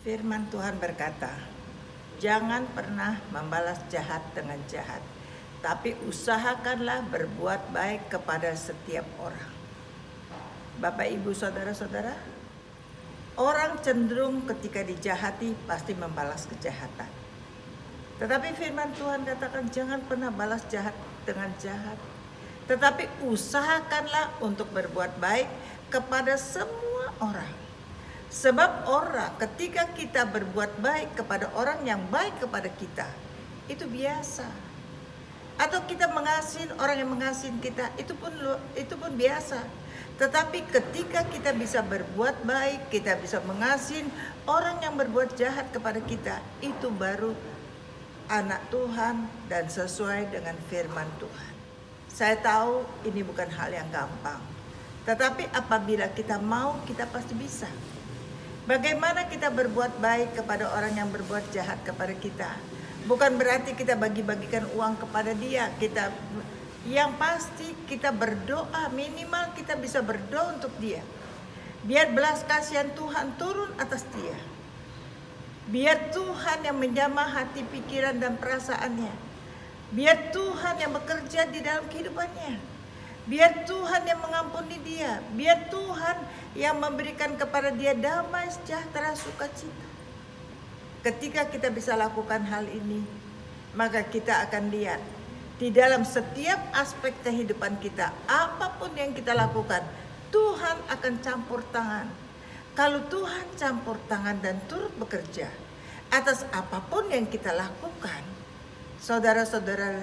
Firman Tuhan berkata, jangan pernah membalas jahat dengan jahat, tapi usahakanlah berbuat baik kepada setiap orang. Bapak, Ibu, Saudara-saudara, orang cenderung ketika dijahati pasti membalas kejahatan. Tetapi firman Tuhan katakan jangan pernah balas jahat dengan jahat, tetapi usahakanlah untuk berbuat baik kepada semua orang. Sebab orang ketika kita berbuat baik kepada orang yang baik kepada kita, itu biasa. Atau kita mengasihi orang yang mengasihi kita, itu pun biasa. Tetapi ketika kita bisa berbuat baik, kita bisa mengasihi orang yang berbuat jahat kepada kita, itu baru anak Tuhan dan sesuai dengan firman Tuhan. Saya tahu ini bukan hal yang gampang, tetapi apabila kita mau, kita pasti bisa. Bagaimana kita berbuat baik kepada orang yang berbuat jahat kepada kita? Bukan berarti kita bagi-bagikan uang kepada dia. Yang pasti kita berdoa, minimal kita bisa berdoa untuk dia. Biar belas kasihan Tuhan turun atas dia. Biar Tuhan yang menjamah hati, pikiran, dan perasaannya. Biar Tuhan yang bekerja di dalam kehidupannya. Biar Tuhan yang mengampuni dia. Biar Tuhan yang memberikan kepada dia damai, sejahtera, sukacita. Ketika kita bisa lakukan hal ini, maka kita akan lihat di dalam setiap aspek kehidupan kita, apapun yang kita lakukan, Tuhan akan campur tangan. Kalau Tuhan campur tangan dan turut bekerja atas apapun yang kita lakukan, saudara-saudara,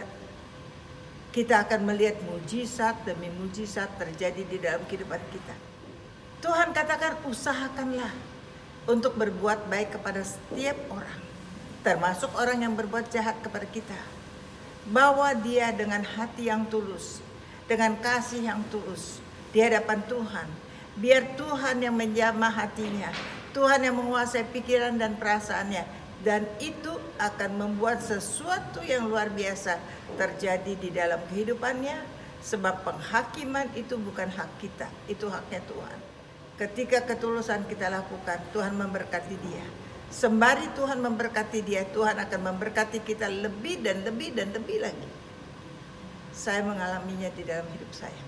kita akan melihat mujizat demi mujizat terjadi di dalam kehidupan kita. Tuhan katakan usahakanlah untuk berbuat baik kepada setiap orang, termasuk orang yang berbuat jahat kepada kita. Bawa dia dengan hati yang tulus, dengan kasih yang tulus di hadapan Tuhan. Biar Tuhan yang menjamah hatinya, Tuhan yang menguasai pikiran dan perasaannya. Dan itu akan membuat sesuatu yang luar biasa terjadi di dalam kehidupannya. Sebab penghakiman itu bukan hak kita, itu haknya Tuhan. Ketika ketulusan kita lakukan, Tuhan memberkati dia. Sembari Tuhan memberkati dia, Tuhan akan memberkati kita lebih dan lebih dan lebih lagi. Saya mengalaminya di dalam hidup saya.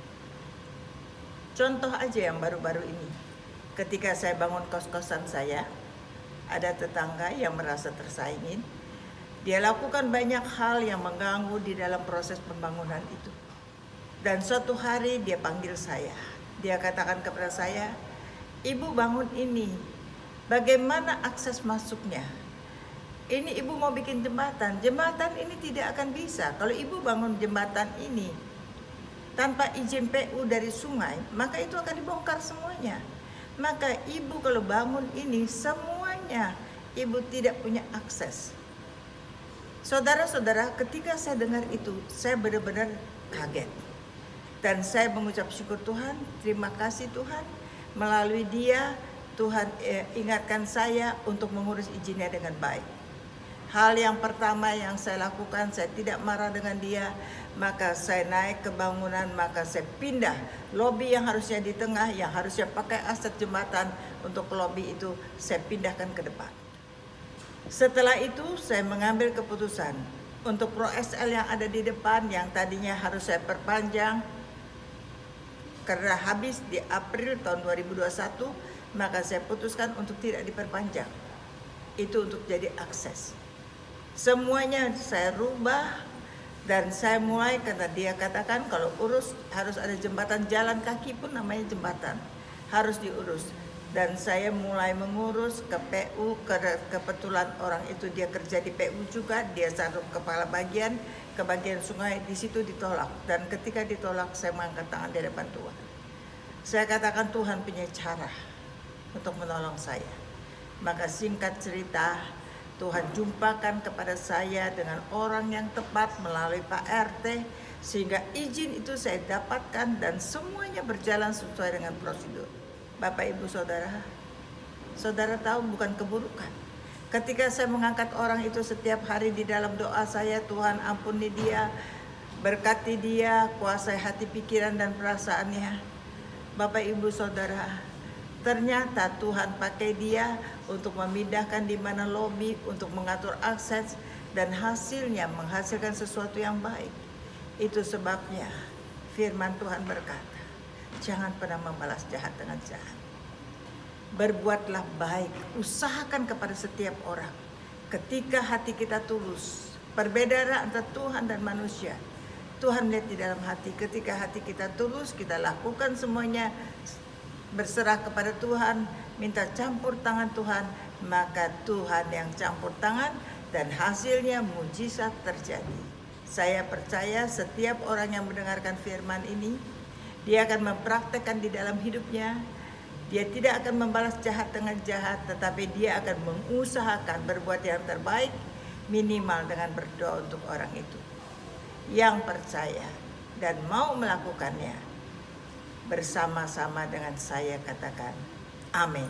Contoh aja yang baru-baru ini. Ketika saya bangun kos-kosan saya, ada tetangga yang merasa tersaingin. Dia lakukan banyak hal yang mengganggu di dalam proses pembangunan itu. Dan suatu hari dia panggil saya. Dia katakan kepada saya, "Ibu bangun ini, bagaimana akses masuknya? Ini ibu mau bikin jembatan. Jembatan ini tidak akan bisa. Kalau ibu bangun jembatan ini tanpa izin PU dari sungai, maka itu akan dibongkar semuanya. Maka ibu kalau bangun ini semuanya, ibu tidak punya akses." Saudara-saudara, ketika saya dengar itu, saya benar-benar kaget. Dan saya mengucap syukur Tuhan, terima kasih Tuhan. Melalui dia, Tuhan ingatkan saya untuk mengurus izinnya dengan baik. Hal yang pertama yang saya lakukan, saya tidak marah dengan dia. Maka saya naik ke bangunan, maka saya pindah lobi yang harusnya di tengah, yang harusnya pakai aset jembatan untuk lobi itu, saya pindahkan ke depan. Setelah itu saya mengambil keputusan untuk Pro SL yang ada di depan, yang tadinya harus saya perpanjang karena habis di April tahun 2021, maka saya putuskan untuk tidak diperpanjang. Itu untuk jadi akses. Semuanya saya rubah dan saya mulai, karena dia katakan kalau urus harus ada jembatan, jalan kaki pun namanya jembatan, harus diurus. Dan saya mulai mengurus ke PU, kebetulan orang itu dia kerja di PU juga, dia satu kepala bagian ke bagian sungai, di situ ditolak. Dan ketika ditolak, saya mengangkat tangan di hadapan Tuhan. Saya katakan Tuhan punya cara untuk menolong saya. Maka singkat cerita, Tuhan jumpakan kepada saya dengan orang yang tepat melalui Pak RT, sehingga izin itu saya dapatkan dan semuanya berjalan sesuai dengan prosedur. Bapak, Ibu, Saudara, saudara tahu bukan keburukan. Ketika saya mengangkat orang itu setiap hari di dalam doa saya, Tuhan ampuni dia, berkati dia, kuasai hati, pikiran, dan perasaannya. Bapak, Ibu, Saudara, Ternyata Tuhan pakai dia untuk memindahkan di mana lobi, untuk mengatur akses, dan hasilnya menghasilkan sesuatu yang baik. Itu sebabnya firman Tuhan berkata, jangan pernah membalas jahat dengan jahat. Berbuatlah baik, usahakan kepada setiap orang. Ketika hati kita tulus, perbedaan antara Tuhan dan manusia, Tuhan melihat di dalam hati. Ketika hati kita tulus, kita lakukan semuanya berserah kepada Tuhan, minta campur tangan Tuhan, maka Tuhan yang campur tangan dan hasilnya mujizat terjadi. Saya percaya setiap orang yang mendengarkan firman ini, dia akan mempraktekkan di dalam hidupnya. Dia tidak akan membalas jahat dengan jahat, tetapi dia akan mengusahakan berbuat yang terbaik, minimal dengan berdoa untuk orang itu. Yang percaya dan mau melakukannya, bersama-sama dengan saya katakan, amin.